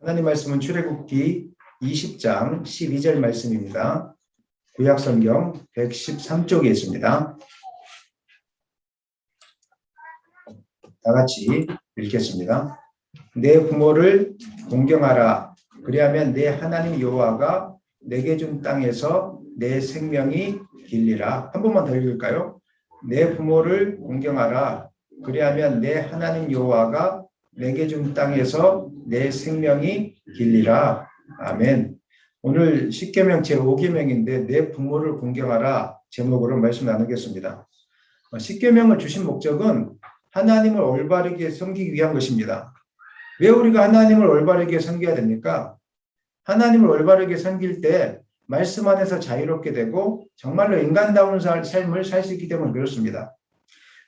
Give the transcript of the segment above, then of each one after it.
하나님 말씀은 출애굽기 20장 12절 말씀입니다. 구약성경 113쪽에 있습니다. 다 같이 읽겠습니다. 내 부모를 공경하라. 그리하면 내 하나님 여호와가 내게 준 땅에서 내 생명이 길리라. 한 번만 더 읽을까요? 내 부모를 공경하라. 그리하면 내 하나님 여호와가 내게 준 땅에서 내 생명이 길리라. 아멘. 오늘 10계명 제5계명인데 내 부모를 공경하라 제목으로 말씀 나누겠습니다. 10계명을 주신 목적은 하나님을 올바르게 섬기기 위한 것입니다. 왜 우리가 하나님을 올바르게 섬겨야 됩니까? 하나님을 올바르게 섬길 때 말씀 안에서 자유롭게 되고 정말로 인간다운 삶을 살 수 있기 때문에 그렇습니다.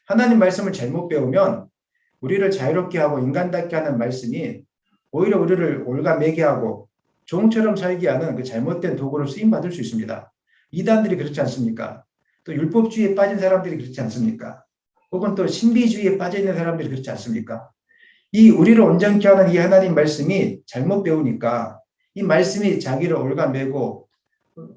하나님 말씀을 잘못 배우면 우리를 자유롭게 하고 인간답게 하는 말씀이 오히려 우리를 올가매게 하고 종처럼 살게 하는 그 잘못된 도구로 쓰임받을 수 있습니다. 이단들이 그렇지 않습니까? 또 율법주의에 빠진 사람들이 그렇지 않습니까? 혹은 또 신비주의에 빠져있는 사람들이 그렇지 않습니까? 이 우리를 온전케 하는 이 하나님 말씀이 잘못 배우니까 이 말씀이 자기를 올가매고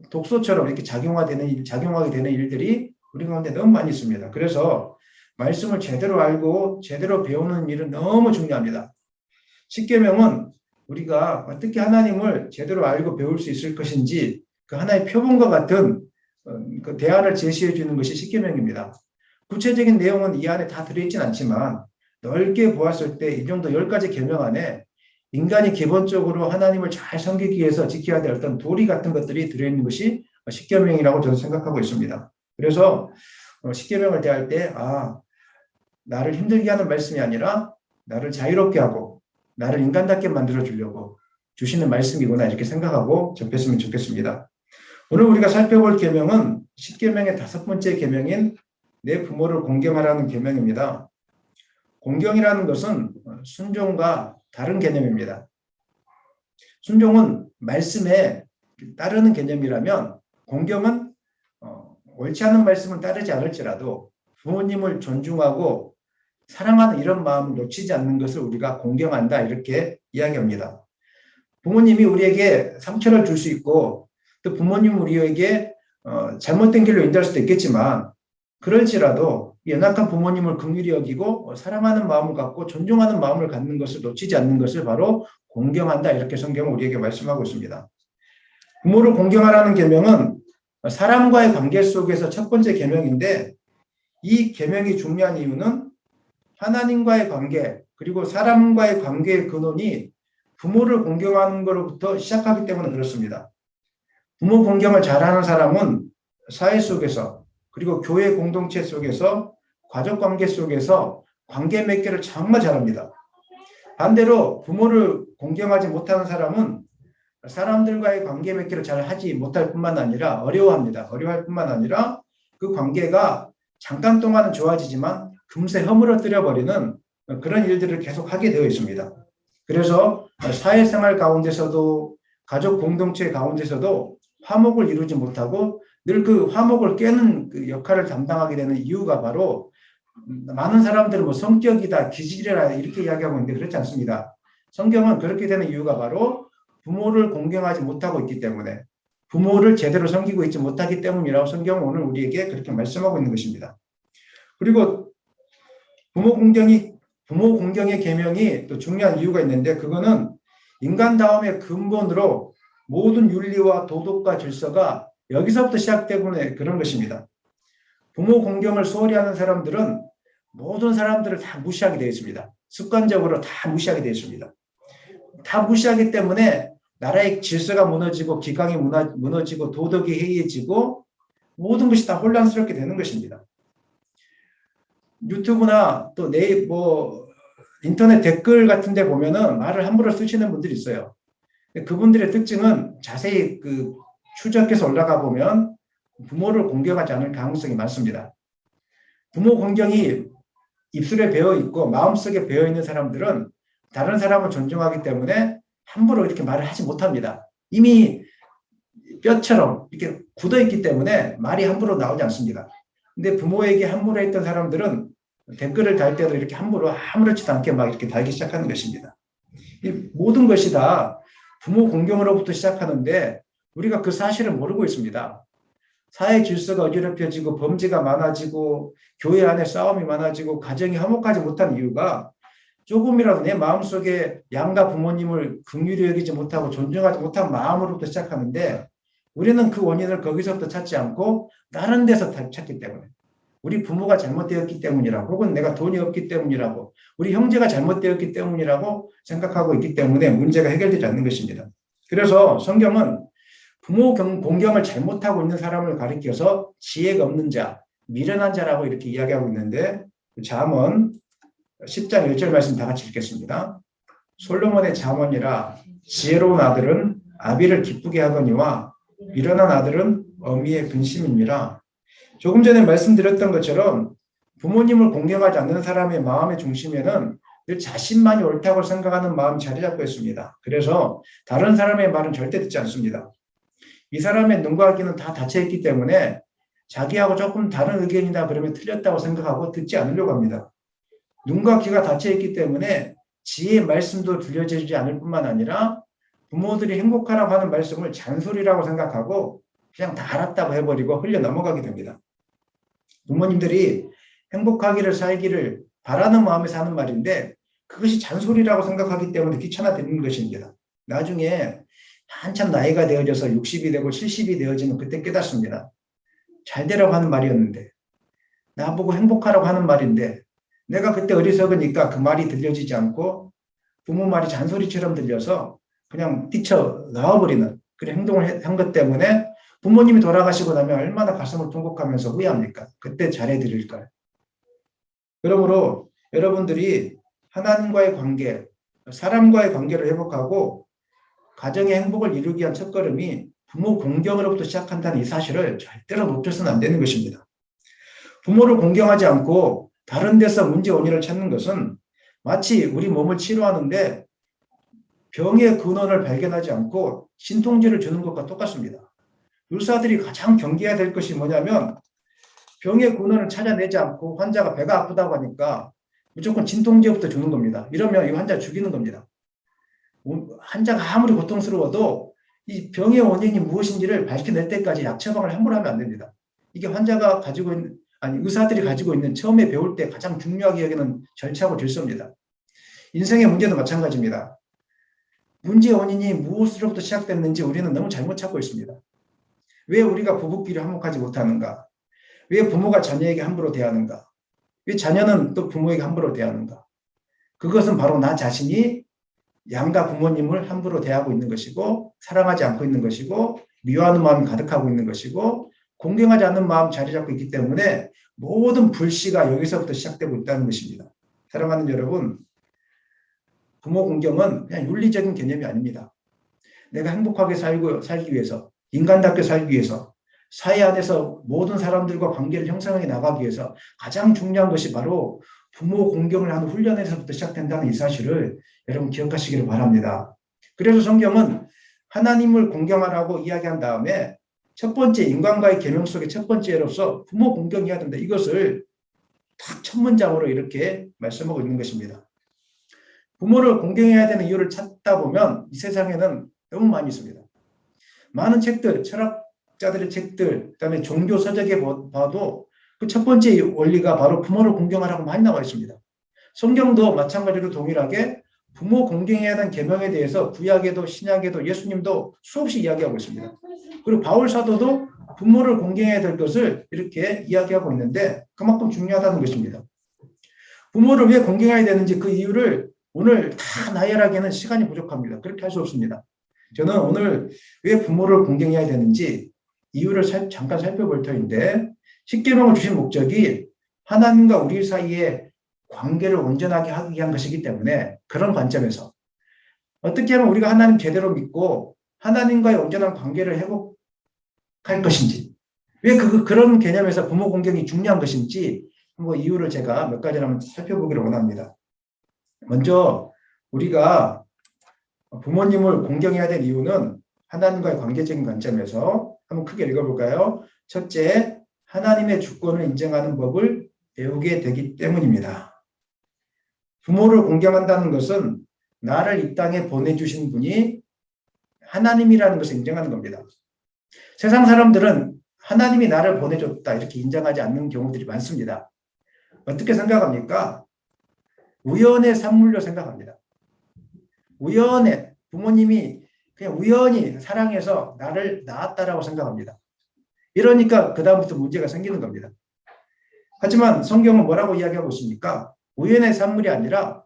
독소처럼 이렇게 작용하게 되는 일들이 우리 가운데 너무 많이 있습니다. 그래서 말씀을 제대로 알고 제대로 배우는 일은 너무 중요합니다. 10계명은 우리가 어떻게 하나님을 제대로 알고 배울 수 있을 것인지 그 하나의 표본과 같은 그 대안을 제시해 주는 것이 10계명입니다. 구체적인 내용은 이 안에 다 들어있진 않지만 넓게 보았을 때 이 정도 10가지 계명 안에 인간이 기본적으로 하나님을 잘 섬기기 위해서 지켜야 될 어떤 도리 같은 것들이 들어있는 것이 10계명이라고 저는 생각하고 있습니다. 그래서 10계명을 대할 때 나를 힘들게 하는 말씀이 아니라 나를 자유롭게 하고 나를 인간답게 만들어 주려고 주시는 말씀이구나 이렇게 생각하고 접했으면 좋겠습니다. 오늘 우리가 살펴볼 계명은 10계명의 5번째 계명인 내 부모를 공경하라는 계명입니다. 공경이라는 것은 순종과 다른 개념입니다. 순종은 말씀에 따르는 개념이라면 공경은 옳지 않은 말씀을 따르지 않을지라도 부모님을 존중하고 사랑하는 이런 마음을 놓치지 않는 것을 우리가 공경한다 이렇게 이야기합니다. 부모님이 우리에게 상처를 줄 수 있고 또 부모님은 우리에게 잘못된 길로 인도할 수도 있겠지만 그럴지라도 연약한 부모님을 긍휼히 여기고 사랑하는 마음을 갖고 존중하는 마음을 갖는 것을 놓치지 않는 것을 바로 공경한다 이렇게 성경은 우리에게 말씀하고 있습니다. 부모를 공경하라는 계명은 사람과의 관계 속에서 첫 번째 계명인데 이 계명이 중요한 이유는 하나님과의 관계 그리고 사람과의 관계의 근원이 부모를 공경하는 것로부터 시작하기 때문에 그렇습니다. 부모 공경을 잘하는 사람은 사회 속에서 그리고 교회 공동체 속에서 가족관계 속에서 관계 맺기를 정말 잘합니다. 반대로 부모를 공경하지 못하는 사람은 사람들과의 관계 맺기를 잘 하지 못할 뿐만 아니라 어려워할 뿐만 아니라 그 관계가 잠깐 동안은 좋아지지만 금세 허물어뜨려버리는 그런 일들을 계속 하게 되어 있습니다. 그래서 사회생활 가운데서도 가족 공동체 가운데서도 화목을 이루지 못하고 늘 그 화목을 깨는 그 역할을 담당하게 되는 이유가 바로 많은 사람들은 뭐 성격이다, 기질이라 이렇게 이야기하고 있는데 그렇지 않습니다. 성경은 그렇게 되는 이유가 바로 부모를 공경하지 못하고 있기 때문에 부모를 제대로 섬기고 있지 못하기 때문이라고 성경은 오늘 우리에게 그렇게 말씀하고 있는 것입니다. 그리고 부모 공경의 계명이 또 중요한 이유가 있는데 그거는 인간다움의 근본으로 모든 윤리와 도덕과 질서가 여기서부터 시작되고는 그런 것입니다. 부모 공경을 소홀히 하는 사람들은 모든 사람들을 다 무시하게 되어 있습니다. 습관적으로 다 무시하게 되어 있습니다. 다 무시하기 때문에 나라의 질서가 무너지고 기강이 무너지고 도덕이 해이해지고 모든 것이 다 혼란스럽게 되는 것입니다. 유튜브나 또 인터넷 댓글 같은 데 보면은 말을 함부로 쓰시는 분들이 있어요. 그분들의 특징은 자세히 추적해서 올라가 보면 부모를 공경하지 않을 가능성이 많습니다. 부모 공경이 입술에 배어 있고 마음속에 배어 있는 사람들은 다른 사람을 존중하기 때문에 함부로 이렇게 말을 하지 못합니다. 이미 뼈처럼 이렇게 굳어 있기 때문에 말이 함부로 나오지 않습니다. 근데 부모에게 함부로 했던 사람들은 댓글을 달 때도 이렇게 함부로 아무렇지도 않게 막 이렇게 달기 시작하는 것입니다. 이 모든 것이 다 부모 공경으로부터 시작하는데 우리가 그 사실을 모르고 있습니다. 사회 질서가 어지럽혀지고 범죄가 많아지고 교회 안에 싸움이 많아지고 가정이 화목하지 못한 이유가 조금이라도 내 마음속에 양가 부모님을 긍휼히 여기지 못하고 존중하지 못한 마음으로부터 시작하는데 우리는 그 원인을 거기서부터 찾지 않고 다른 데서 찾기 때문에 우리 부모가 잘못되었기 때문이라고 혹은 내가 돈이 없기 때문이라고 우리 형제가 잘못되었기 때문이라고 생각하고 있기 때문에 문제가 해결되지 않는 것입니다. 그래서 성경은 부모 공경을 잘못하고 있는 사람을 가리켜서 지혜가 없는 자, 미련한 자라고 이렇게 이야기하고 있는데 잠언 10장 1절 말씀 다 같이 읽겠습니다. 솔로몬의 잠언이라 지혜로운 아들은 아비를 기쁘게 하거니와 미련한 아들은 어미의 근심이니라. 조금 전에 말씀드렸던 것처럼 부모님을 공경하지 않는 사람의 마음의 중심에는 늘 자신만이 옳다고 생각하는 마음이 자리 잡고 있습니다. 그래서 다른 사람의 말은 절대 듣지 않습니다. 이 사람의 눈과 귀는 다 닫혀있기 때문에 자기하고 조금 다른 의견이다 그러면 틀렸다고 생각하고 듣지 않으려고 합니다. 눈과 귀가 닫혀있기 때문에 지혜의 말씀도 들려지지 않을 뿐만 아니라 부모들이 행복하라고 하는 말씀을 잔소리라고 생각하고 그냥 다 알았다고 해버리고 흘려 넘어가게 됩니다. 부모님들이 행복하기를 살기를 바라는 마음에서 하는 말인데 그것이 잔소리라고 생각하기 때문에 귀찮아지는 것입니다. 나중에 한참 나이가 되어져서 60이 되고 70이 되어지면 그때 깨닫습니다. 잘 되라고 하는 말이었는데 나보고 행복하라고 하는 말인데 내가 그때 어리석으니까 그 말이 들려지지 않고 부모 말이 잔소리처럼 들려서 그냥 뛰쳐 나와버리는 그런 행동을 한 것 때문에 부모님이 돌아가시고 나면 얼마나 가슴을 통곡하면서 후회합니까? 그때 잘해드릴까요? 그러므로 여러분들이 하나님과의 관계, 사람과의 관계를 회복하고 가정의 행복을 이루기 위한 첫걸음이 부모 공경으로부터 시작한다는 이 사실을 절대로 놓쳐서는 안 되는 것입니다. 부모를 공경하지 않고 다른 데서 문제 원인을 찾는 것은 마치 우리 몸을 치료하는데 병의 근원을 발견하지 않고 진통제를 주는 것과 똑같습니다. 의사들이 가장 경계해야 될 것이 뭐냐면 병의 근원을 찾아내지 않고 환자가 배가 아프다고 하니까 무조건 진통제부터 주는 겁니다. 이러면 이 환자 죽이는 겁니다. 환자가 아무리 고통스러워도 이 병의 원인이 무엇인지를 밝혀낼 때까지 약 처방을 함부로 하면 안 됩니다. 이게 환자가 가지고 있는 의사들이 가지고 있는 처음에 배울 때 가장 중요하게 여기는 절차고 질서입니다. 인생의 문제도 마찬가지입니다. 문제의 원인이 무엇으로부터 시작됐는지 우리는 너무 잘못 찾고 있습니다. 왜 우리가 부부끼리 화목하지 못하는가? 왜 부모가 자녀에게 함부로 대하는가? 왜 자녀는 또 부모에게 함부로 대하는가? 그것은 바로 나 자신이 양가 부모님을 함부로 대하고 있는 것이고 사랑하지 않고 있는 것이고 미워하는 마음이 가득하고 있는 것이고 공경하지 않는 마음 자리 잡고 있기 때문에 모든 불씨가 여기서부터 시작되고 있다는 것입니다. 사랑하는 여러분, 부모 공경은 그냥 윤리적인 개념이 아닙니다. 내가 행복하게 살기 위해서, 인간답게 살기 위해서, 사회 안에서 모든 사람들과 관계를 형성해 나가기 위해서 가장 중요한 것이 바로 부모 공경을 하는 훈련에서부터 시작된다는 이 사실을 여러분 기억하시기를 바랍니다. 그래서 성경은 하나님을 공경하라고 이야기한 다음에 첫 번째 인간과의 계명 속의 첫 번째로서 부모 공경해야 된다. 이것을 딱 첫 문장으로 이렇게 말씀하고 있는 것입니다. 부모를 공경해야 되는 이유를 찾다 보면 이 세상에는 너무 많이 있습니다. 많은 책들, 철학자들의 책들, 그다음에 종교 서적에 봐도 그 첫 번째 원리가 바로 부모를 공경하라고 많이 나와 있습니다. 성경도 마찬가지로 동일하게 부모 공경해야 하는 계명에 대해서 구약에도 신약에도 예수님도 수없이 이야기하고 있습니다. 그리고 바울 사도도 부모를 공경해야 될 것을 이렇게 이야기하고 있는데 그만큼 중요하다는 것입니다. 부모를 왜 공경해야 되는지 그 이유를 오늘 다 나열하기에는 시간이 부족합니다. 그렇게 할 수 없습니다. 저는 오늘 왜 부모를 공경해야 되는지 이유를 잠깐 살펴볼 터인데 십계명을 주신 목적이 하나님과 우리 사이에 관계를 온전하게 하기 위한 것이기 때문에 그런 관점에서 어떻게 하면 우리가 하나님 제대로 믿고 하나님과의 온전한 관계를 회복할 것인지 왜 그런 개념에서 부모 공경이 중요한 것인지 이유를 제가 몇 가지를 한번 살펴보기를 원합니다. 먼저 우리가 부모님을 공경해야 될 이유는 하나님과의 관계적인 관점에서 한번 크게 읽어볼까요? 첫째, 하나님의 주권을 인정하는 법을 배우게 되기 때문입니다. 부모를 공경한다는 것은 나를 이 땅에 보내주신 분이 하나님이라는 것을 인정하는 겁니다. 세상 사람들은 하나님이 나를 보내줬다 이렇게 인정하지 않는 경우들이 많습니다. 어떻게 생각합니까? 우연의 산물로 생각합니다. 우연에 부모님이 그냥 우연히 사랑해서 나를 낳았다라고 생각합니다. 이러니까 그다음부터 문제가 생기는 겁니다. 하지만 성경은 뭐라고 이야기하고 있습니까? 우연의 산물이 아니라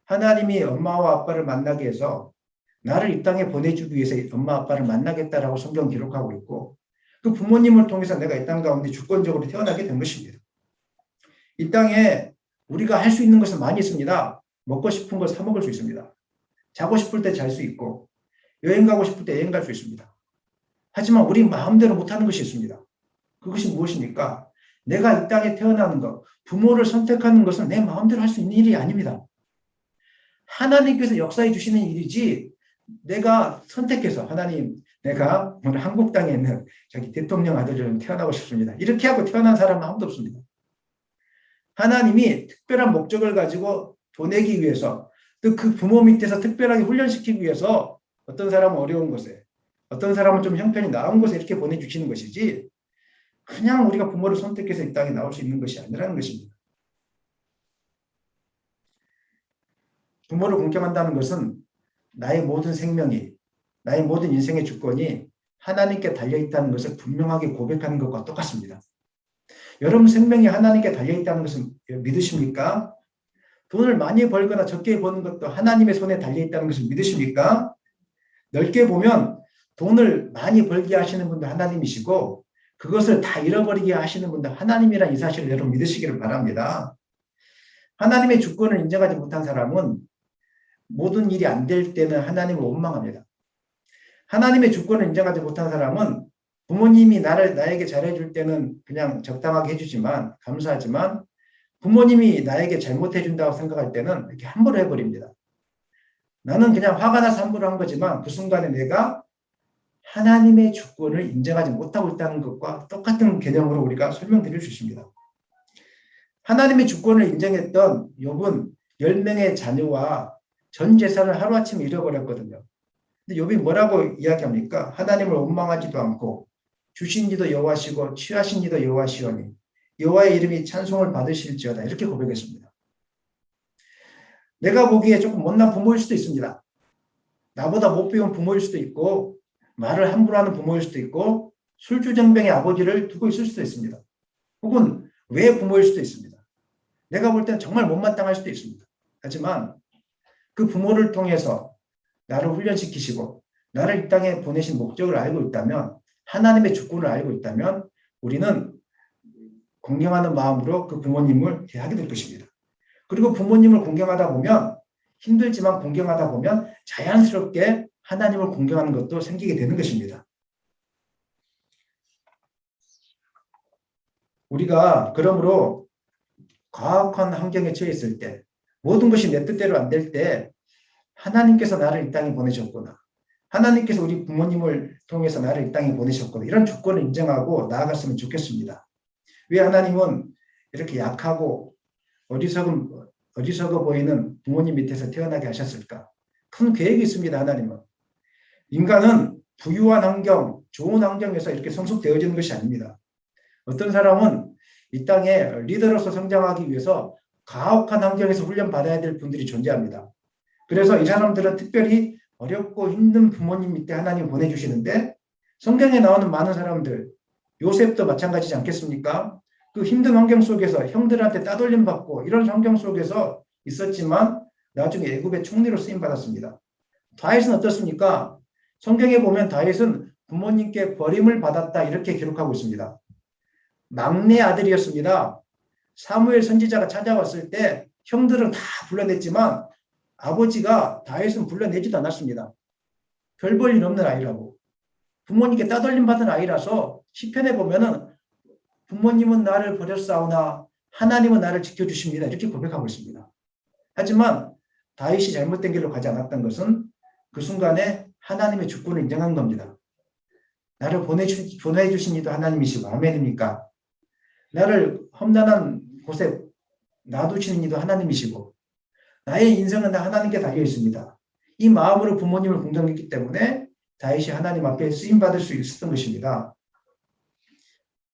하나님이 엄마와 아빠를 만나게 해서 나를 이 땅에 보내주기 위해서 엄마 아빠를 만나겠다라고 성경 기록하고 있고 그 부모님을 통해서 내가 이 땅 가운데 주권적으로 태어나게 된 것입니다. 이 땅에 우리가 할 수 있는 것은 많이 있습니다. 먹고 싶은 거 사 먹을 수 있습니다. 자고 싶을 때 잘 수 있고 여행 가고 싶을 때 여행 갈 수 있습니다. 하지만 우리 마음대로 못하는 것이 있습니다. 그것이 무엇입니까? 내가 이 땅에 태어나는 것, 부모를 선택하는 것은 내 마음대로 할 수 있는 일이 아닙니다. 하나님께서 역사해 주시는 일이지 내가 선택해서 하나님 내가 오늘 한국 땅에 있는 자기 대통령 아들처럼 태어나고 싶습니다. 이렇게 하고 태어난 사람은 아무도 없습니다. 하나님이 특별한 목적을 가지고 보내기 위해서 또 그 부모 밑에서 특별하게 훈련시키기 위해서 어떤 사람은 어려운 곳에 어떤 사람은 좀 형편이 나은 곳에 이렇게 보내주시는 것이지 그냥 우리가 부모를 선택해서 이 땅에 나올 수 있는 것이 아니라는 것입니다. 부모를 공경한다는 것은 나의 모든 생명이 나의 모든 인생의 주권이 하나님께 달려있다는 것을 분명하게 고백하는 것과 똑같습니다. 여러분 생명이 하나님께 달려있다는 것을 믿으십니까? 돈을 많이 벌거나 적게 버는 것도 하나님의 손에 달려있다는 것을 믿으십니까? 넓게 보면 돈을 많이 벌게 하시는 분도 하나님이시고 그것을 다 잃어버리게 하시는 분도 하나님이란 이 사실을 여러분 믿으시기를 바랍니다. 하나님의 주권을 인정하지 못한 사람은 모든 일이 안 될 때는 하나님을 원망합니다. 하나님의 주권을 인정하지 못한 사람은 부모님이 나에게 잘해줄 때는 그냥 적당하게 해주지만 감사하지만 부모님이 나에게 잘못해준다고 생각할 때는 이렇게 함부로 해버립니다. 나는 그냥 화가 나서 함부로 한 거지만 그 순간에 내가 하나님의 주권을 인정하지 못하고 있다는 것과 똑같은 개념으로 우리가 설명드릴 수 있습니다. 하나님의 주권을 인정했던 욥은 10명의 자녀와 전 재산을 하루아침에 잃어버렸거든요. 근데 욥이 뭐라고 이야기합니까? 하나님을 원망하지도 않고 주신 이도 여호와시고 취하신 이도 여호와시오니 여호와의 이름이 찬송을 받으실지어다 이렇게 고백했습니다. 내가 보기에 조금 못난 부모일 수도 있습니다. 나보다 못 배운 부모일 수도 있고 말을 함부로 하는 부모일 수도 있고 술주정뱅의 아버지를 두고 있을 수도 있습니다. 혹은 외 부모일 수도 있습니다. 내가 볼 때는 정말 못마땅할 수도 있습니다. 하지만 그 부모를 통해서 나를 훈련시키시고 나를 이 땅에 보내신 목적을 알고 있다면 하나님의 주권을 알고 있다면 우리는 공경하는 마음으로 그 부모님을 대하게 될 것입니다. 그리고 부모님을 공경하다 보면 힘들지만 공경하다 보면 자연스럽게 하나님을 공경하는 것도 생기게 되는 것입니다. 우리가 그러므로 가혹한 환경에 처해 있을 때 모든 것이 내 뜻대로 안 될 때 하나님께서 나를 이 땅에 보내셨구나. 하나님께서 우리 부모님을 통해서 나를 이 땅에 보내셨구나. 이런 주권을 인정하고 나아갔으면 좋겠습니다. 왜 하나님은 이렇게 약하고 어리석어 보이는 부모님 밑에서 태어나게 하셨을까? 큰 계획이 있습니다. 하나님은. 인간은 부유한 환경, 좋은 환경에서 이렇게 성숙되어지는 것이 아닙니다. 어떤 사람은 이 땅에 리더로서 성장하기 위해서 가혹한 환경에서 훈련받아야 될 분들이 존재합니다. 그래서 이 사람들은 특별히 어렵고 힘든 부모님 밑에 하나님 보내주시는데 성경에 나오는 많은 사람들, 요셉도 마찬가지지 않겠습니까? 그 힘든 환경 속에서 형들한테 따돌림 받고 이런 환경 속에서 있었지만 나중에 애굽의 총리로 쓰임받았습니다. 다윗은 어떻습니까? 성경에 보면 다윗은 부모님께 버림을 받았다 이렇게 기록하고 있습니다. 막내 아들이었습니다. 사무엘 선지자가 찾아왔을 때 형들은 다 불러냈지만 아버지가 다윗은 불러내지도 않았습니다. 별 볼 일 없는 아이라고. 부모님께 따돌림 받은 아이라서 시편에 보면은 부모님은 나를 버렸사오나 하나님은 나를 지켜주십니다. 이렇게 고백하고 있습니다. 하지만 다윗이 잘못된 길로 가지 않았던 것은 그 순간에 하나님의 주권을 인정한 겁니다. 나를 보내주신 이도 하나님이시고 아멘입니까? 나를 험난한 곳에 놔두시는 이도 하나님이시고 나의 인생은 다 하나님께 달려 있습니다. 이 마음으로 부모님을 공경했기 때문에 다윗이 하나님 앞에 쓰임받을 수 있었던 것입니다.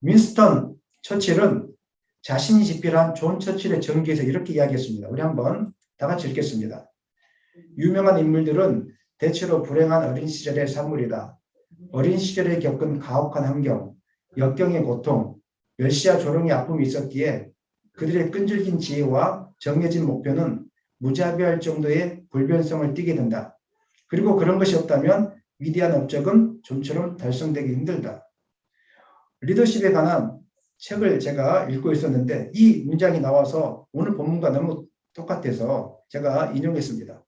윈스턴 처칠은 자신이 집필한 존 처칠의 전기에서 이렇게 이야기했습니다. 우리 한번 다 같이 읽겠습니다. 유명한 인물들은 대체로 불행한 어린 시절의 산물이다. 어린 시절에 겪은 가혹한 환경, 역경의 고통, 멸시와 조롱의 아픔이 있었기에 그들의 끈질긴 지혜와 정해진 목표는 무자비할 정도의 불변성을 띠게 된다. 그리고 그런 것이 없다면 위대한 업적은 좀처럼 달성되기 힘들다. 리더십에 관한 책을 제가 읽고 있었는데 이 문장이 나와서 오늘 본문과 너무 똑같아서 제가 인용했습니다.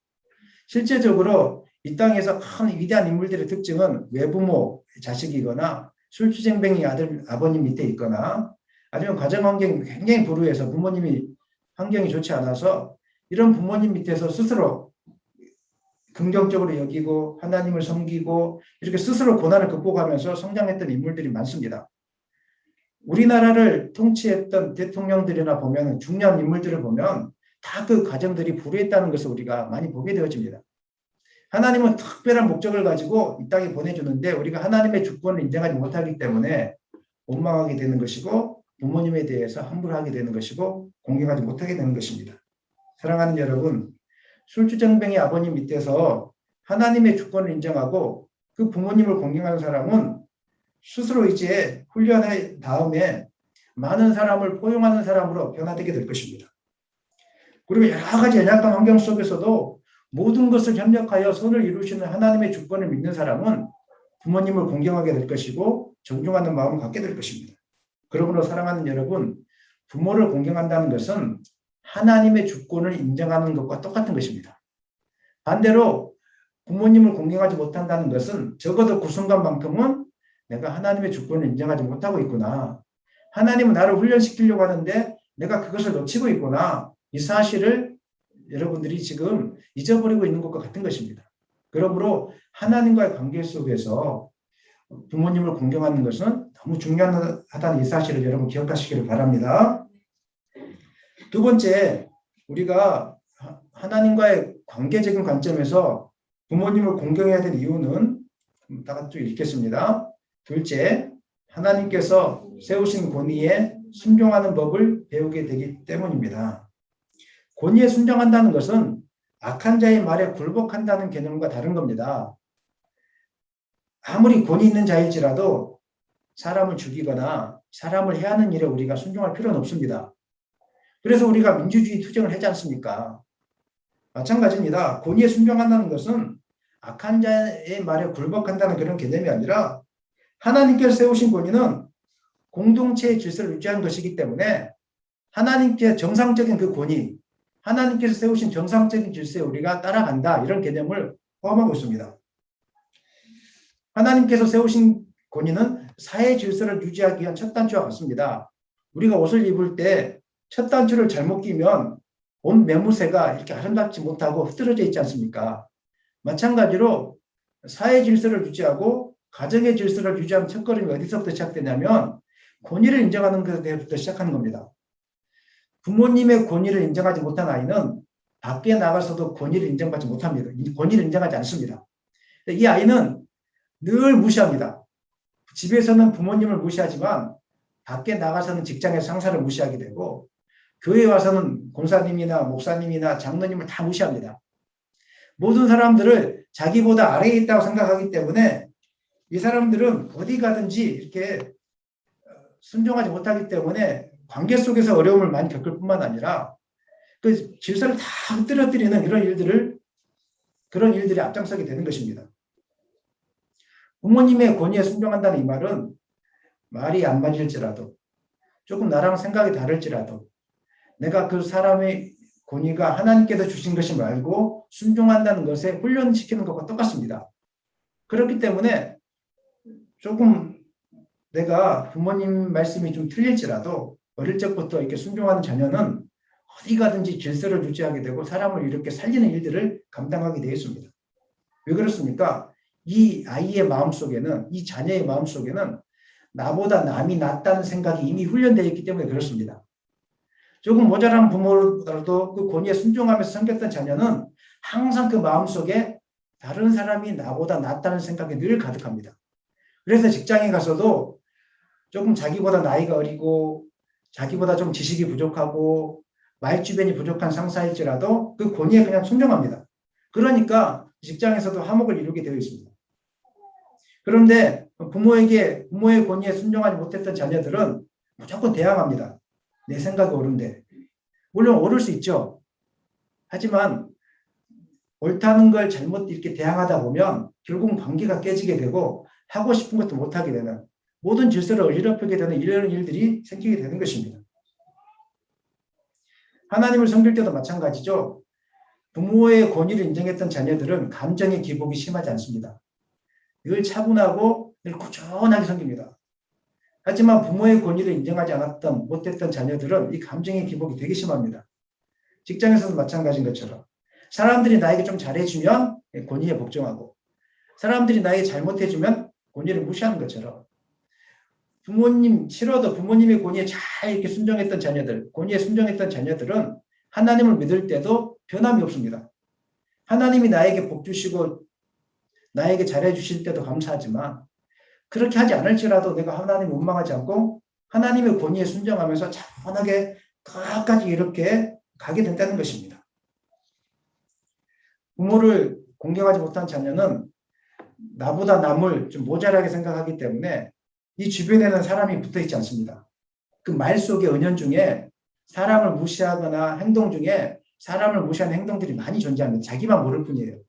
실제적으로 이 땅에서 큰 위대한 인물들의 특징은 외부모 자식이거나 술주정뱅이 아버님 밑에 있거나 아니면 가정 환경이 굉장히 불우해서 부모님이 환경이 좋지 않아서 이런 부모님 밑에서 스스로 긍정적으로 여기고 하나님을 섬기고 이렇게 스스로 고난을 극복하면서 성장했던 인물들이 많습니다. 우리나라를 통치했던 대통령들이나 보면 중요한 인물들을 보면 다 그 가정들이 불우했다는 것을 우리가 많이 보게 되어집니다. 하나님은 특별한 목적을 가지고 이 땅에 보내주는데 우리가 하나님의 주권을 인정하지 못하기 때문에 원망하게 되는 것이고 부모님에 대해서 함부로하게 되는 것이고 공경하지 못하게 되는 것입니다. 사랑하는 여러분, 술주정뱅이 아버님 밑에서 하나님의 주권을 인정하고 그 부모님을 공경하는 사람은 스스로 이제 훈련한 다음에 많은 사람을 포용하는 사람으로 변화되게 될 것입니다. 그리고 여러 가지 연약한 환경 속에서도 모든 것을 협력하여 선을 이루시는 하나님의 주권을 믿는 사람은 부모님을 공경하게 될 것이고 존중하는 마음을 갖게 될 것입니다. 그러므로 사랑하는 여러분, 부모를 공경한다는 것은 하나님의 주권을 인정하는 것과 똑같은 것입니다. 반대로 부모님을 공경하지 못한다는 것은 적어도 그 순간만큼은 내가 하나님의 주권을 인정하지 못하고 있구나. 하나님은 나를 훈련시키려고 하는데 내가 그것을 놓치고 있구나. 이 사실을 여러분들이 지금 잊어버리고 있는 것과 같은 것입니다. 그러므로 하나님과의 관계 속에서 부모님을 공경하는 것은 너무 중요하다는 이 사실을 여러분 기억하시기를 바랍니다. 두 번째, 우리가 하나님과의 관계적인 관점에서 부모님을 공경해야 될 이유는 다 같이 읽겠습니다. 둘째, 하나님께서 세우신 권위에 순종하는 법을 배우게 되기 때문입니다. 권위에 순종한다는 것은 악한 자의 말에 굴복한다는 개념과 다른 겁니다. 아무리 권위 있는 자일지라도 사람을 죽이거나 사람을 해하는 일에 우리가 순종할 필요는 없습니다. 그래서 우리가 민주주의 투쟁을 하지 않습니까? 마찬가지입니다. 권위에 순종한다는 것은 악한 자의 말에 굴복한다는 그런 개념이 아니라 하나님께서 세우신 권위는 공동체의 질서를 유지하는 것이기 때문에 하나님께 정상적인 그 권위, 하나님께서 세우신 정상적인 질서에 우리가 따라간다 이런 개념을 포함하고 있습니다. 하나님께서 세우신 권위는 사회 질서를 유지하기 위한 첫 단추와 같습니다. 우리가 옷을 입을 때 첫 단추를 잘못 끼면 온 매무새가 이렇게 아름답지 못하고 흐트러져 있지 않습니까? 마찬가지로 사회 질서를 유지하고 가정의 질서를 유지하는 첫걸음이 어디서부터 시작되냐면 권위를 인정하는 것부터 시작하는 겁니다. 부모님의 권위를 인정하지 못한 아이는 밖에 나가서도 권위를 인정받지 못합니다. 권위를 인정하지 않습니다. 이 아이는 늘 무시합니다. 집에서는 부모님을 무시하지만 밖에 나가서는 직장의 상사를 무시하게 되고 교회에 와서는 권사님이나 목사님이나 장로님을 다 무시합니다. 모든 사람들을 자기보다 아래에 있다고 생각하기 때문에 이 사람들은 어디 가든지 이렇게 순종하지 못하기 때문에 관계 속에서 어려움을 많이 겪을 뿐만 아니라 그 질서를 다 흐트러뜨리는 그런 일들이 앞장서게 되는 것입니다. 부모님의 권위에 순종한다는 이 말은 말이 안 맞을지라도 조금 나랑 생각이 다를지라도 내가 그 사람의 권위가 하나님께서 주신 것이 말고 순종한다는 것에 훈련시키는 것과 똑같습니다. 그렇기 때문에 조금 내가 부모님 말씀이 좀 틀릴지라도 어릴 적부터 이렇게 순종하는 자녀는 어디 가든지 질서를 유지하게 되고 사람을 이렇게 살리는 일들을 감당하게 되어 있습니다. 왜 그렇습니까? 이 아이의 마음속에는, 이 자녀의 마음속에는 나보다 남이 낫다는 생각이 이미 훈련되어 있기 때문에 그렇습니다. 조금 모자란 부모라도 그 권위에 순종하면서 섬겼던 자녀는 항상 그 마음속에 다른 사람이 나보다 낫다는 생각이 늘 가득합니다. 그래서 직장에 가서도 조금 자기보다 나이가 어리고 자기보다 좀 지식이 부족하고 말주변이 부족한 상사일지라도 그 권위에 그냥 순종합니다. 그러니까 직장에서도 화목을 이루게 되어 있습니다. 그런데 부모의 권위에 순종하지 못했던 자녀들은 무조건 대항합니다. 내 생각이 옳은데. 물론 옳을 수 있죠. 하지만 옳다는 걸 잘못 이렇게 대항하다 보면 결국 관계가 깨지게 되고 하고 싶은 것도 못하게 되는 모든 질서를 어지럽히게 되는 이런 일들이 생기게 되는 것입니다. 하나님을 섬길 때도 마찬가지죠. 부모의 권위를 인정했던 자녀들은 감정의 기복이 심하지 않습니다. 늘 차분하고 늘 꾸준하게 섬깁니다. 하지만 부모의 권위를 인정하지 못했던 자녀들은 이 감정의 기복이 되게 심합니다. 직장에서도 마찬가지인 것처럼 사람들이 나에게 좀 잘해주면 권위에 복종하고 사람들이 나에게 잘못해주면 권위를 무시하는 것처럼 부모님 싫어도 부모님의 권위에 잘 이렇게 순종했던 자녀들, 권위에 순종했던 자녀들은 하나님을 믿을 때도 변함이 없습니다. 하나님이 나에게 복 주시고 나에게 잘해 주실 때도 감사하지만 그렇게 하지 않을지라도 내가 하나님을 원망하지 않고 하나님의 권위에 순종하면서 차분하게 끝까지 이렇게 가게 된다는 것입니다. 부모를 공경하지 못한 자녀는 나보다 남을 좀 모자라게 생각하기 때문에 이 주변에는 사람이 붙어 있지 않습니다. 그 말 속의 은연 중에 사람을 무시하거나 행동 중에 사람을 무시하는 행동들이 많이 존재합니다. 자기만 모를 뿐이에요.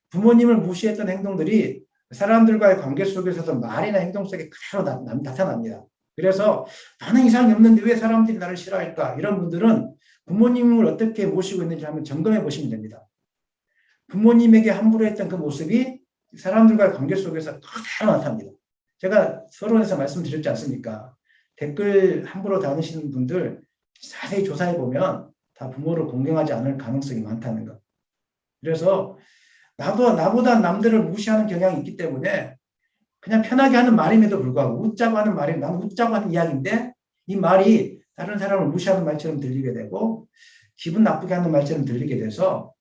부모님을 무시했던 행동들이 사람들과의 관계 속에서도 말이나 행동 속에 그대로 나타납니다. 그래서 나는 이상이 없는데 왜 사람들이 나를 싫어할까? 이런 분들은 부모님을 어떻게 모시고 있는지 한번 점검해 보시면 됩니다. 부모님에게 함부로 했던 그 모습이 사람들과의 관계 속에서 그대로 나타납니다. 제가 서론에서 말씀드렸지 않습니까? 댓글 함부로 다니시는 분들 자세히 조사해 보면 다 부모를 공경하지 않을 가능성이 많다는 것. 그래서 나보다 남들을 무시하는 경향이 있기 때문에 그냥 편하게 하는 말임에도 불구하고 웃자고 하는 말이 나는 웃자고 하는 이야기인데 이 말이 다른 사람을 무시하는 말처럼 들리게 되고 기분 나쁘게 하는 말처럼 들리게 돼서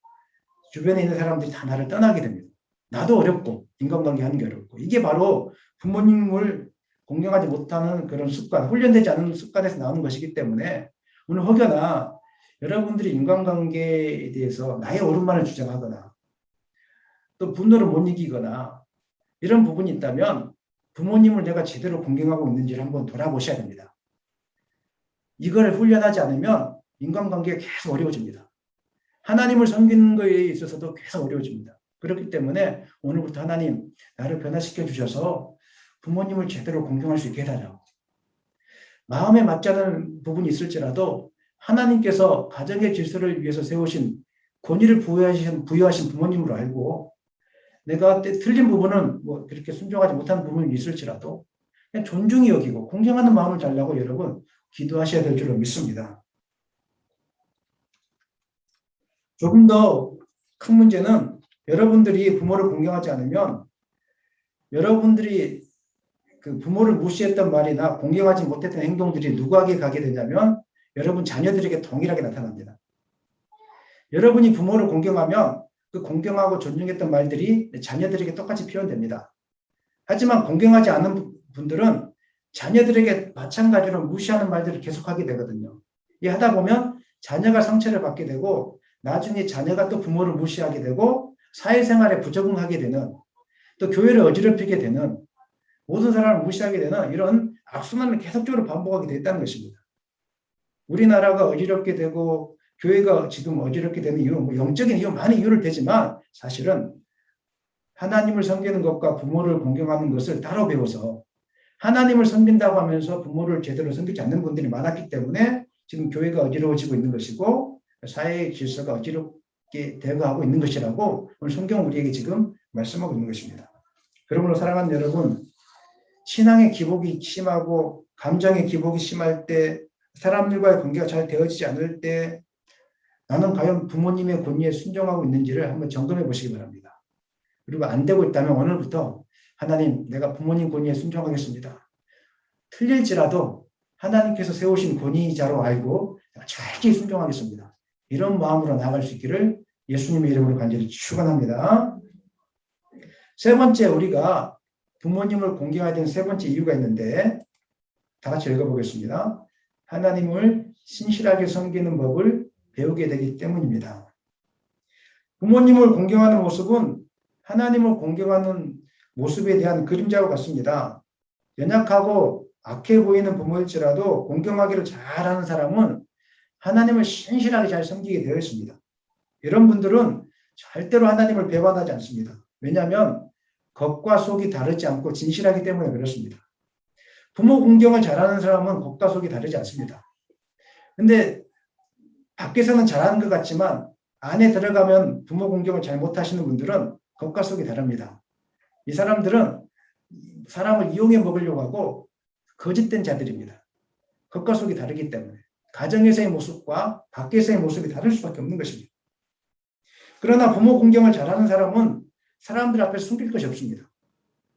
주변에 있는 사람들이 다 나를 떠나게 됩니다. 나도 어렵고 인간관계 하는 게 어렵고 이게 바로 부모님을 공경하지 못하는 그런 습관, 훈련되지 않은 습관에서 나오는 것이기 때문에 오늘 혹여나 여러분들이 인간관계에 대해서 나의 옳은말을 주장하거나 또 분노를 못 이기거나 이런 부분이 있다면 부모님을 내가 제대로 공경하고 있는지를 한번 돌아보셔야 됩니다. 이걸 훈련하지 않으면 인간관계가 계속 어려워집니다. 하나님을 섬기는 것에 있어서도 계속 어려워집니다. 그렇기 때문에 오늘부터 하나님 나를 변화시켜 주셔서 부모님을 제대로 공경할 수 있게 해달라고. 마음에 맞지 않은 부분이 있을지라도 하나님께서 가정의 질서를 위해서 세우신 권위를 부여하신 부모님으로 알고 내가 틀린 부분은 뭐 그렇게 순종하지 못한 부분이 있을지라도 그냥 존중히 여기고 공경하는 마음을 달라고 여러분 기도하셔야 될 줄로 믿습니다. 조금 더 큰 문제는 여러분들이 부모를 공경하지 않으면 여러분들이 그 부모를 무시했던 말이나 공경하지 못했던 행동들이 누구에게 가게 되냐면 여러분 자녀들에게 동일하게 나타납니다. 여러분이 부모를 공경하면 그 공경하고 존중했던 말들이 자녀들에게 똑같이 표현됩니다. 하지만 공경하지 않은 분들은 자녀들에게 마찬가지로 무시하는 말들을 계속하게 되거든요. 이 하다 보면 자녀가 상처를 받게 되고 나중에 자녀가 또 부모를 무시하게 되고 사회생활에 부적응하게 되는 또 교회를 어지럽히게 되는 모든 사람을 무시하게 되는 이런 악순환을 계속적으로 반복하게 됐다는 것입니다. 우리나라가 어지럽게 되고 교회가 지금 어지럽게 되는 이유, 뭐 영적인 이유, 많은 이유를 대지만 사실은 하나님을 섬기는 것과 부모를 공경하는 것을 따로 배워서 하나님을 섬긴다고 하면서 부모를 제대로 섬기지 않는 분들이 많았기 때문에 지금 교회가 어지러워지고 있는 것이고 사회의 질서가 어지럽게 되어가고 있는 것이라고 오늘 성경 우리에게 지금 말씀하고 있는 것입니다. 그러므로 사랑하는 여러분, 신앙의 기복이 심하고 감정의 기복이 심할 때 사람들과의 관계가 잘 되어지지 않을 때 나는 과연 부모님의 권위에 순종하고 있는지를 한번 점검해 보시기 바랍니다. 그리고 안 되고 있다면 오늘부터 하나님 내가 부모님 권위에 순종하겠습니다. 틀릴지라도 하나님께서 세우신 권위자로 알고 철저히 순종하겠습니다. 이런 마음으로 나아갈 수 있기를 예수님의 이름으로 간절히 축원합니다. 세 번째, 우리가 부모님을 공경해야 되는 세 번째 이유가 있는데 다 같이 읽어보겠습니다. 하나님을 신실하게 섬기는 법을 배우게 되기 때문입니다. 부모님을 공경하는 모습은 하나님을 공경하는 모습에 대한 그림자와 같습니다. 연약하고 악해 보이는 부모일지라도 공경하기를 잘하는 사람은 하나님을 신실하게 잘 섬기게 되어 있습니다. 이런 분들은 절대로 하나님을 배반하지 않습니다. 왜냐하면 겉과 속이 다르지 않고 진실하기 때문에 그렇습니다. 부모 공경을 잘하는 사람은 겉과 속이 다르지 않습니다. 근데 밖에서는 잘하는 것 같지만 안에 들어가면 부모 공경을 잘 못하시는 분들은 겉과 속이 다릅니다. 이 사람들은 사람을 이용해 먹으려고 하고 거짓된 자들입니다. 겉과 속이 다르기 때문에 가정에서의 모습과 밖에서의 모습이 다를 수밖에 없는 것입니다. 그러나 부모 공경을 잘하는 사람은 사람들 앞에 숨길 것이 없습니다.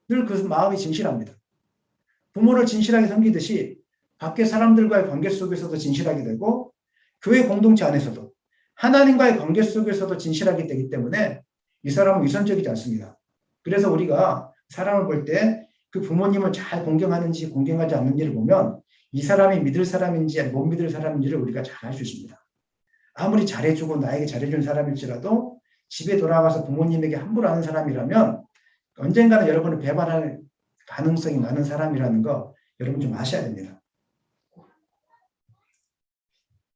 늘 그 마음이 진실합니다. 부모를 진실하게 섬기듯이 밖에 사람들과의 관계 속에서도 진실하게 되고 교회 공동체 안에서도 하나님과의 관계 속에서도 진실하게 되기 때문에 이 사람은 위선적이지 않습니다. 그래서 우리가 사람을 볼 때 그 부모님을 잘 공경하는지 공경하지 않는지를 보면 이 사람이 믿을 사람인지 못 믿을 사람인지를 우리가 잘 알 수 있습니다. 아무리 잘해주고 나에게 잘해준 사람일지라도 집에 돌아가서 부모님에게 함부로 하는 사람이라면 언젠가는 여러분을 배반할 가능성이 많은 사람이라는 거 여러분 좀 아셔야 됩니다.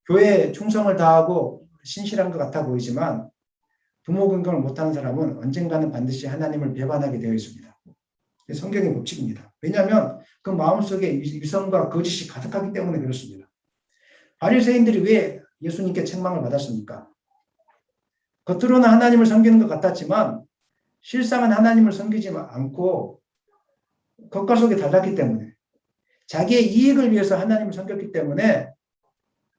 교회에 충성을 다하고 신실한 것 같아 보이지만 부모 공경을 못하는 사람은 언젠가는 반드시 하나님을 배반하게 되어 있습니다. 성경의 법칙입니다. 왜냐하면 그 마음속에 위선과 거짓이 가득하기 때문에 그렇습니다. 바리새인들이 왜 예수님께 책망을 받았습니까? 겉으로는 하나님을 섬기는 것 같았지만 실상은 하나님을 섬기지 않고 겉과 속이 달랐기 때문에 자기의 이익을 위해서 하나님을 섬겼기 때문에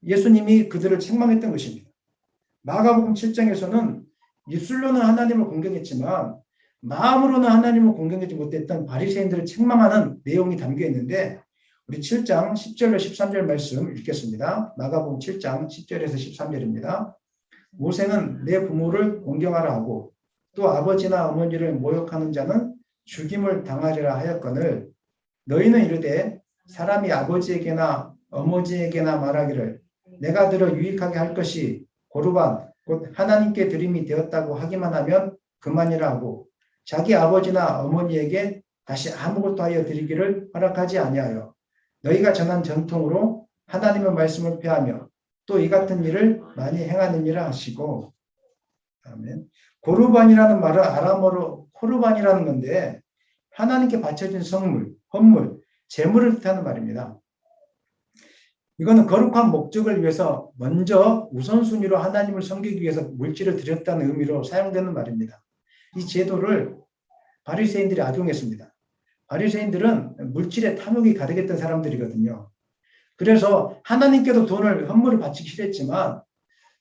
예수님이 그들을 책망했던 것입니다. 마가복음 7장에서는 입술로는 하나님을 공경했지만 마음으로는 하나님을 공경하지 못했던 바리새인들을 책망하는 내용이 담겨 있는데 우리 7장 10절로 13절 말씀 읽겠습니다. 마가복음 7장 10절에서 13절입니다. 모세는 내 부모를 공경하라 하고 또 아버지나 어머니를 모욕하는 자는 죽임을 당하리라 하였거늘 너희는 이르되 사람이 아버지에게나 어머니에게나 말하기를 내가 들어 유익하게 할 것이 고르반 곧 하나님께 드림이 되었다고 하기만 하면 그만이라 하고 자기 아버지나 어머니에게 다시 아무것도 하여 드리기를 허락하지 아니하여 너희가 전한 전통으로 하나님의 말씀을 폐하며 또 이 같은 일을 많이 행하느니라 하시고 아멘. 고르반이라는 말은 아람어로 코르반이라는 건데 하나님께 바쳐진 성물, 헌물, 제물을 뜻하는 말입니다. 이거는 거룩한 목적을 위해서 먼저 우선순위로 하나님을 섬기기 위해서 물질을 드렸다는 의미로 사용되는 말입니다. 이 제도를 바리새인들이 악용했습니다. 바리새인들은 물질에 탐욕이 가득했던 사람들이거든요. 그래서 하나님께도 헌물을 바치기 싫었지만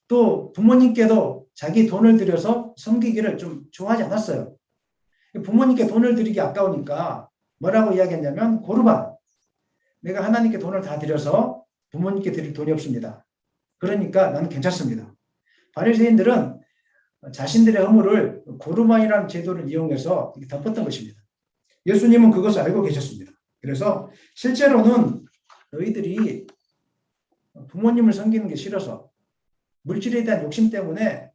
또 부모님께도 자기 돈을 들여서 섬기기를 좀 좋아하지 않았어요. 부모님께 돈을 드리기 아까우니까 뭐라고 이야기했냐면 고르반. 내가 하나님께 돈을 다 들여서 부모님께 드릴 돈이 없습니다. 그러니까 나는 괜찮습니다. 바리새인들은 자신들의 허물을 고르반이라는 제도를 이용해서 덮었던 것입니다. 예수님은 그것을 알고 계셨습니다. 그래서 실제로는 너희들이 부모님을 섬기는 게 싫어서 물질에 대한 욕심 때문에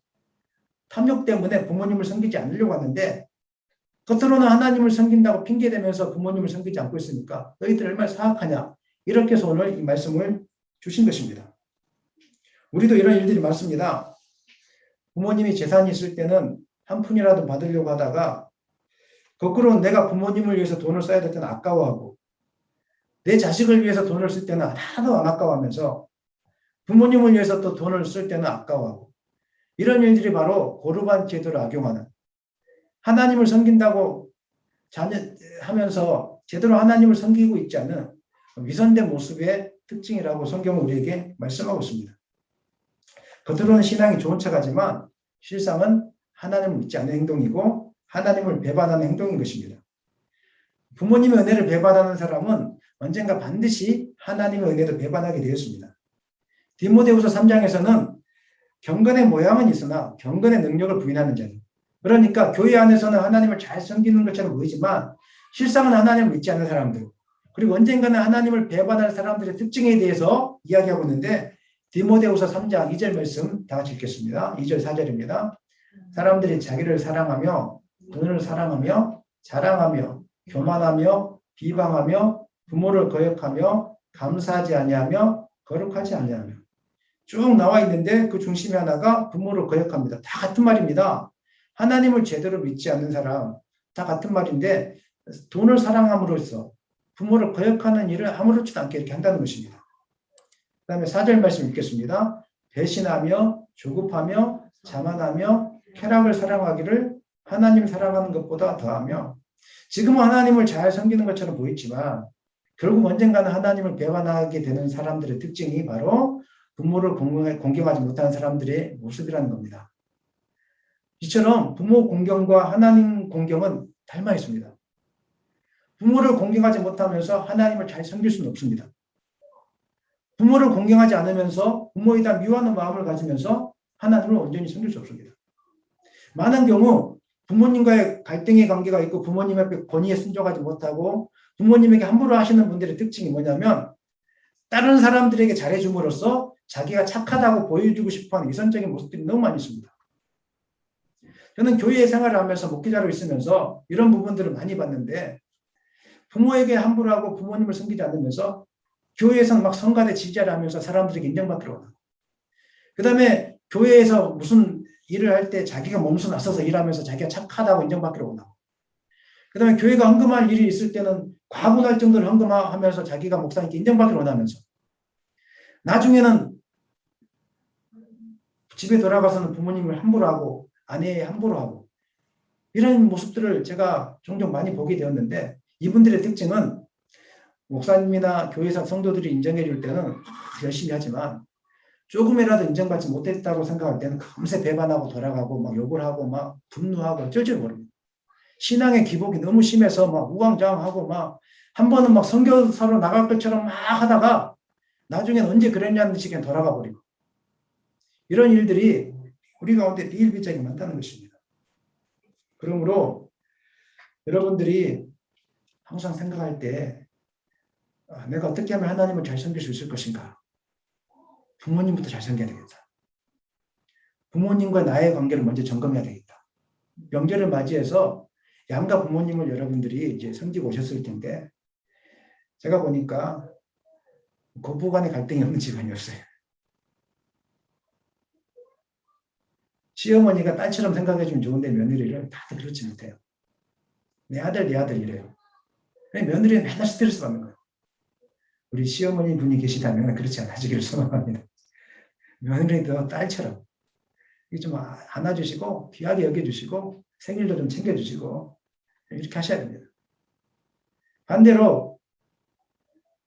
탐욕 때문에 부모님을 섬기지 않으려고 하는데 겉으로는 하나님을 섬긴다고 핑계대면서 부모님을 섬기지 않고 있으니까 너희들 얼마나 사악하냐 이렇게 해서 오늘 이 말씀을 주신 것입니다. 우리도 이런 일들이 많습니다. 부모님이 재산이 있을 때는 한 푼이라도 받으려고 하다가 거꾸로 내가 부모님을 위해서 돈을 써야 될 때는 아까워하고 내 자식을 위해서 돈을 쓸 때는 하나도 안 아까워하면서 부모님을 위해서 또 돈을 쓸 때는 아까워하고 이런 일들이 바로 고르반 제도를 악용하는 하나님을 섬긴다고 하면서 제대로 하나님을 섬기고 있지 않은 위선된 모습의 특징이라고 성경은 우리에게 말씀하고 있습니다. 겉으로는 신앙이 좋은 척하지만 실상은 하나님을 믿지 않는 행동이고 하나님을 배반하는 행동인 것입니다. 부모님의 은혜를 배반하는 사람은 언젠가 반드시 하나님의 은혜도 배반하게 되었습니다. 디모데후서 3장에서는 경건의 모양은 있으나 경건의 능력을 부인하는 자는 그러니까 교회 안에서는 하나님을 잘 섬기는 것처럼 보이지만 실상은 하나님을 믿지 않는 사람들, 그리고 언젠가는 하나님을 배반할 사람들의 특징에 대해서 이야기하고 있는데, 디모데후서 3장 2절 말씀 다 같이 읽겠습니다. 2절 4절입니다. 사람들이 자기를 사랑하며 돈을 사랑하며 자랑하며 교만하며 비방하며 부모를 거역하며 감사하지 아니하며 거룩하지 아니하며, 쭉 나와 있는데 그 중심에 하나가 부모를 거역합니다. 다 같은 말입니다. 하나님을 제대로 믿지 않는 사람, 다 같은 말인데 돈을 사랑함으로써 부모를 거역하는 일을 아무렇지도 않게 이렇게 한다는 것입니다. 그 다음에 4절 말씀 읽겠습니다. 배신하며 조급하며 자만하며 쾌락을 사랑하기를 하나님 사랑하는 것보다 더하며, 지금은 하나님을 잘 섬기는 것처럼 보이지만 결국 언젠가는 하나님을 배반하게 되는 사람들의 특징이 바로 부모를 공경하지 못하는 사람들의 모습이라는 겁니다. 이처럼 부모 공경과 하나님 공경은 닮아 있습니다. 부모를 공경하지 못하면서 하나님을 잘 섬길 수는 없습니다. 부모를 공경하지 않으면서 부모에 대한 미워하는 마음을 가지면서 하나님을 온전히 섬길 수 없습니다. 많은 경우 부모님과의 갈등의 관계가 있고 부모님 앞에 권위에 순종하지 못하고 부모님에게 함부로 하시는 분들의 특징이 뭐냐면, 다른 사람들에게 잘해줌으로써 자기가 착하다고 보여주고 싶어하는 위선적인 모습들이 너무 많이 있습니다. 저는 교회 생활을 하면서 목회자로 있으면서 이런 부분들을 많이 봤는데, 부모에게 함부로 하고 부모님을 섬기지 않으면서 교회에서는 막 성가대 지지를 하면서 사람들에게 인정받기로 하고, 그 다음에 교회에서 무슨 일을 할 때 자기가 몸소 나서서 일하면서 자기가 착하다고 인정받기로 원하고, 그 다음에 교회가 헌금할 일이 있을 때는 과분할 정도로 헌금하면서 자기가 목사님께 인정받기로 원하면서, 나중에는 집에 돌아가서는 부모님을 함부로 하고 아내에 함부로 하고, 이런 모습들을 제가 종종 많이 보게 되었는데, 이분들의 특징은 목사님이나 교회사 성도들이 인정해 줄 때는 열심히 하지만 조금이라도 인정받지 못했다고 생각할 때는 금세 배반하고 돌아가고 막 욕을 하고 막 분노하고 어쩔 줄 모릅니다. 신앙의 기복이 너무 심해서 막 우왕좌왕하고 막 한 번은 막 선교사로 나갈 것처럼 막 하다가 나중엔 언제 그랬냐는 듯이 그냥 돌아가 버리고, 이런 일들이 우리 가운데 비일비재하게 많다는 것입니다. 그러므로 여러분들이 항상 생각할 때 내가 어떻게 하면 하나님을 잘 섬길 수 있을 것인가? 부모님부터 잘 섬겨야 되겠다. 부모님과 나의 관계를 먼저 점검해야 되겠다. 명절을 맞이해서 양가 부모님을 여러분들이 이제 섬기고 오셨을 텐데, 제가 보니까 고부간의 갈등이 없는 집안이었어요. 시어머니가 딸처럼 생각해주면 좋은데 며느리를 다들 그렇지 못해요. 내 아들 이래요. 며느리는 맨날 스트레스 받는 거예요. 우리 시어머니 분이 계시다면 그렇지 않아지기를 소망합니다. 며느리도 딸처럼 좀 안아주시고 귀하게 여겨주시고 생일도 좀 챙겨주시고 이렇게 하셔야 됩니다. 반대로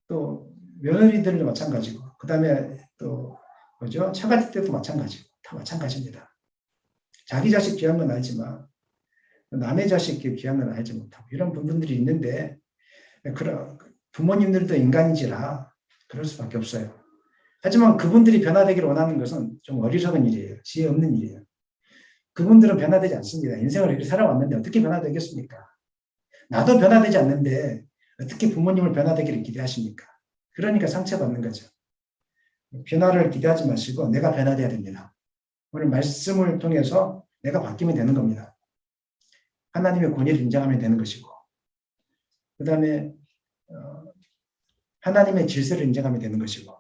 또 며느리들도 마찬가지고, 그 다음에 또 뭐죠? 처갓집 때도 마찬가지고, 다 마찬가지입니다. 자기 자식 귀한 건 알지만 남의 자식 귀한 건 알지 못하고 이런 부분들이 있는데, 그런 부모님들도 인간인지라 그럴 수밖에 없어요. 하지만 그분들이 변화되기를 원하는 것은 좀 어리석은 일이에요. 지혜 없는 일이에요. 그분들은 변화되지 않습니다. 인생을 이렇게 살아왔는데 어떻게 변화되겠습니까? 나도 변화되지 않는데 어떻게 부모님을 변화되기를 기대하십니까? 그러니까 상처받는 거죠. 변화를 기대하지 마시고 내가 변화돼야 됩니다. 오늘 말씀을 통해서 내가 바뀌면 되는 겁니다. 하나님의 권위를 인정하면 되는 것이고, 그 다음에 하나님의 질서를 인정하면 되는 것이고,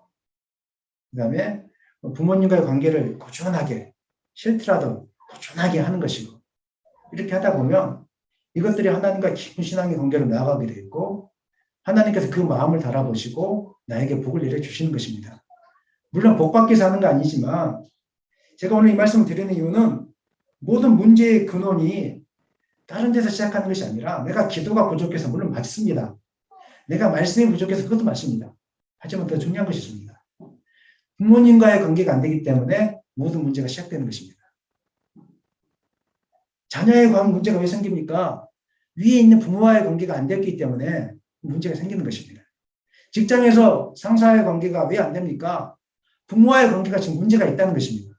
그 다음에 부모님과의 관계를 꾸준하게, 싫더라도 꾸준하게 하는 것이고, 이렇게 하다 보면 이것들이 하나님과 깊은 신앙의 관계로 나아가게 되고, 하나님께서 그 마음을 달아보시고 나에게 복을 내려주시는 것입니다. 물론 복 받기 위해서 하는 거 아니지만, 제가 오늘 이 말씀을 드리는 이유는 모든 문제의 근원이 다른 데서 시작하는 것이 아니라, 내가 기도가 부족해서 물론 맞습니다. 내가 말씀이 부족해서 그것도 맞습니다. 하지만 더 중요한 것이 있습니다. 부모님과의 관계가 안 되기 때문에 모든 문제가 시작되는 것입니다. 자녀의 문제가 왜 생깁니까? 위에 있는 부모와의 관계가 안 됐기 때문에 문제가 생기는 것입니다. 직장에서 상사와의 관계가 왜 안 됩니까? 부모와의 관계가 지금 문제가 있다는 것입니다.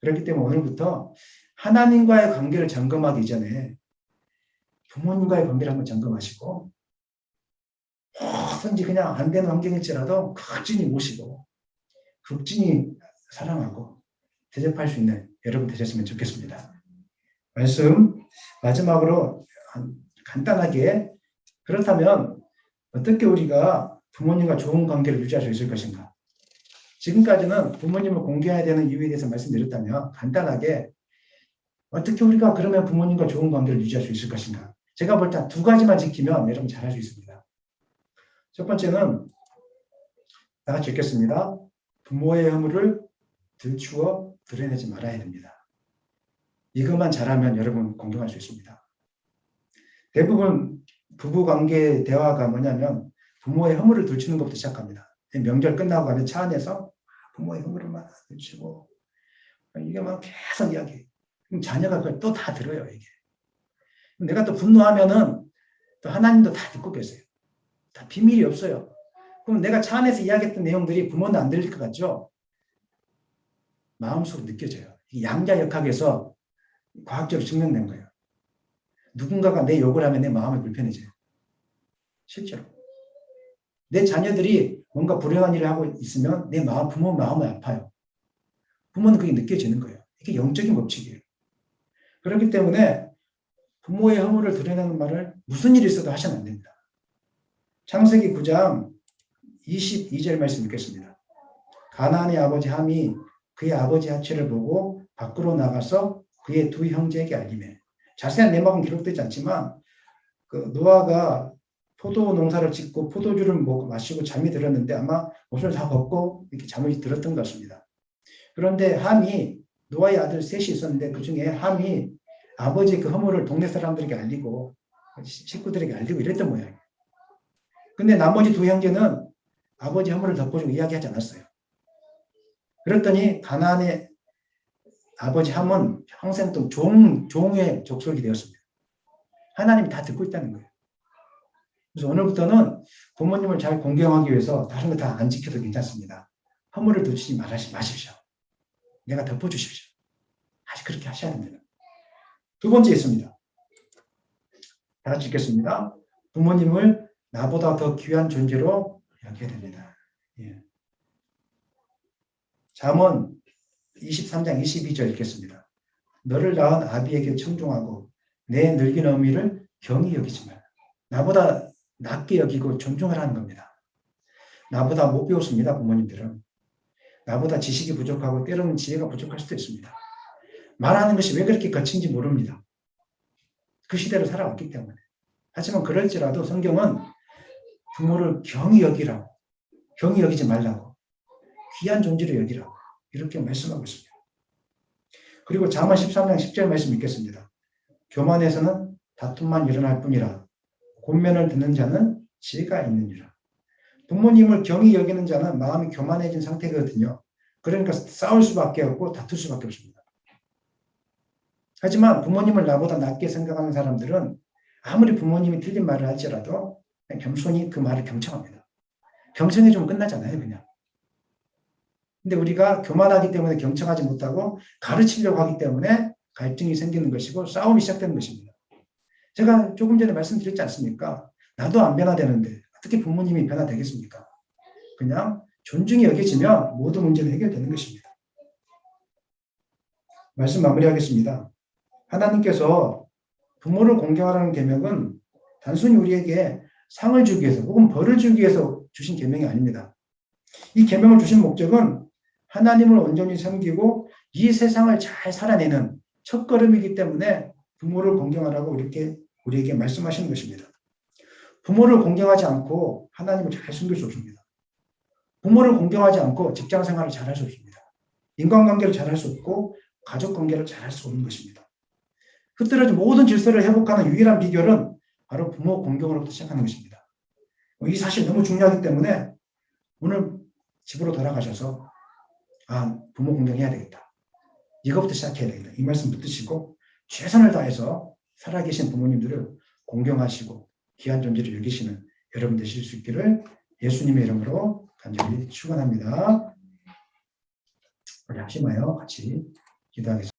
그렇기 때문에 오늘부터 하나님과의 관계를 점검하기 전에 부모님과의 관계를 한번 점검하시고, 뭐든지 그냥 안 되는 환경일지라도 극진히 모시고 극진히 사랑하고 대접할 수 있는 여러분 되셨으면 좋겠습니다. 말씀 마지막으로 간단하게, 그렇다면 어떻게 우리가 부모님과 좋은 관계를 유지할 수 있을 것인가? 지금까지는 부모님을 공개해야 되는 이유에 대해서 말씀드렸다면, 간단하게 어떻게 우리가 그러면 부모님과 좋은 관계를 유지할 수 있을 것인가? 제가 볼 때 두 가지만 지키면 여러분 잘할 수 있습니다. 첫 번째는 다 같이 읽겠습니다. 부모의 허물을 들추어 드러내지 말아야 됩니다. 이것만 잘하면 여러분 공경할 수 있습니다. 대부분 부부관계 대화가 뭐냐면 부모의 허물을 들추는 것부터 시작합니다. 명절 끝나고 가면 차 안에서 부모의 허물을 막 들추고, 이게 막 계속 이야기해요. 그럼 자녀가 그걸 또 다 들어요. 이게 내가 또 분노하면은 또 하나님도 다 듣고 계세요. 다 비밀이 없어요. 그럼 내가 차 안에서 이야기했던 내용들이 부모는 안 들릴 것 같죠? 마음속으로 느껴져요. 양자역학에서 과학적으로 증명된 거예요. 누군가가 내 욕을 하면 내 마음이 불편해져요. 실제로. 내 자녀들이 뭔가 불행한 일을 하고 있으면 내 마음, 부모 마음이 아파요. 부모는 그게 느껴지는 거예요. 이게 영적인 법칙이에요. 그렇기 때문에 부모의 허물을 드러내는 말을 무슨 일이 있어도 하시면 안 됩니다. 창세기 9장 22절 말씀 읽겠습니다. 가나안의 아버지 함이 그의 아버지 하체를 보고 밖으로 나가서 그의 두 형제에게 알리매. 자세한 내막은 기록되지 않지만 그 노아가 포도 농사를 짓고 포도주를 먹고 마시고 잠이 들었는데 아마 옷을 다 벗고 이렇게 잠을 들었던 것 같습니다. 그런데 함이, 노아의 아들 셋이 있었는데 그 중에 함이 아버지의 그 허물을 동네 사람들에게 알리고 식구들에게 알리고 이랬던 모양이에요. 근데 나머지 두 형제는 아버지 허물을 덮어주고 이야기하지 않았어요. 그랬더니 가나안의 아버지 함은 평생 또 종의 족속이 되었습니다. 하나님이 다 듣고 있다는 거예요. 그래서 오늘부터는 부모님을 잘 공경하기 위해서 다른 거 다 안 지켜도 괜찮습니다. 허물을 두지 마십시오. 내가 덮어주십시오. 아직 그렇게 하셔야 됩니다. 두 번째 있습니다. 다 같이 읽겠습니다. 부모님을 나보다 더 귀한 존재로 여겨야 됩니다. 예. 잠언 23장 22절 읽겠습니다. 너를 낳은 아비에게 청종하고 내 늙은 어미를 경히 여기지 말라. 나보다 낮게 여기고 존중하라는 겁니다. 나보다 못 배웠습니다. 부모님들은. 나보다 지식이 부족하고 때로는 지혜가 부족할 수도 있습니다. 말하는 것이 왜 그렇게 거친지 모릅니다. 그 시대를 살아왔기 때문에. 하지만 그럴지라도 성경은 부모를 경히 여기라고, 경히 여기지 말라고, 귀한 존재로 여기라고 이렇게 말씀하고 있습니다. 그리고 잠언 13장 10절 말씀 읽겠습니다. 교만에서는 다툼만 일어날 뿐이라 권면을 듣는 자는 지혜가 있느니라. 부모님을 경히 여기는 자는 마음이 교만해진 상태거든요. 그러니까 싸울 수밖에 없고 다툴 수밖에 없습니다. 하지만 부모님을 나보다 낮게 생각하는 사람들은 아무리 부모님이 틀린 말을 할지라도 그냥 겸손히 그 말을 경청합니다. 경청해주면 끝나잖아요, 그냥. 근데 우리가 교만하기 때문에 경청하지 못하고 가르치려고 하기 때문에 갈등이 생기는 것이고 싸움이 시작되는 것입니다. 제가 조금 전에 말씀드렸지 않습니까? 나도 안 변화되는데 어떻게 부모님이 변화되겠습니까? 그냥 존중이 여겨지면 모든 문제는 해결되는 것입니다. 말씀 마무리하겠습니다. 하나님께서 부모를 공경하라는 계명은 단순히 우리에게 상을 주기 위해서 혹은 벌을 주기 위해서 주신 계명이 아닙니다. 이 계명을 주신 목적은 하나님을 온전히 섬기고 이 세상을 잘 살아내는 첫걸음이기 때문에 부모를 공경하라고 이렇게 우리에게 말씀하시는 것입니다. 부모를 공경하지 않고 하나님을 잘 섬길 수 없습니다. 부모를 공경하지 않고 직장 생활을 잘 할 수 없습니다. 인간관계를 잘 할 수 없고 가족관계를 잘 할 수 없는 것입니다. 흐트러진 모든 질서를 회복하는 유일한 비결은 바로 부모 공경으로부터 시작하는 것입니다. 이 사실 너무 중요하기 때문에 오늘 집으로 돌아가셔서 부모 공경해야 되겠다. 이것부터 시작해야 되겠다. 이 말씀 붙드시고 최선을 다해서 살아계신 부모님들을 공경하시고 귀한 존재를 여기시는 여러분 되실 수 있기를 예수님의 이름으로 간절히 축원합니다. 우리 합심하여 같이 기도하겠습니다.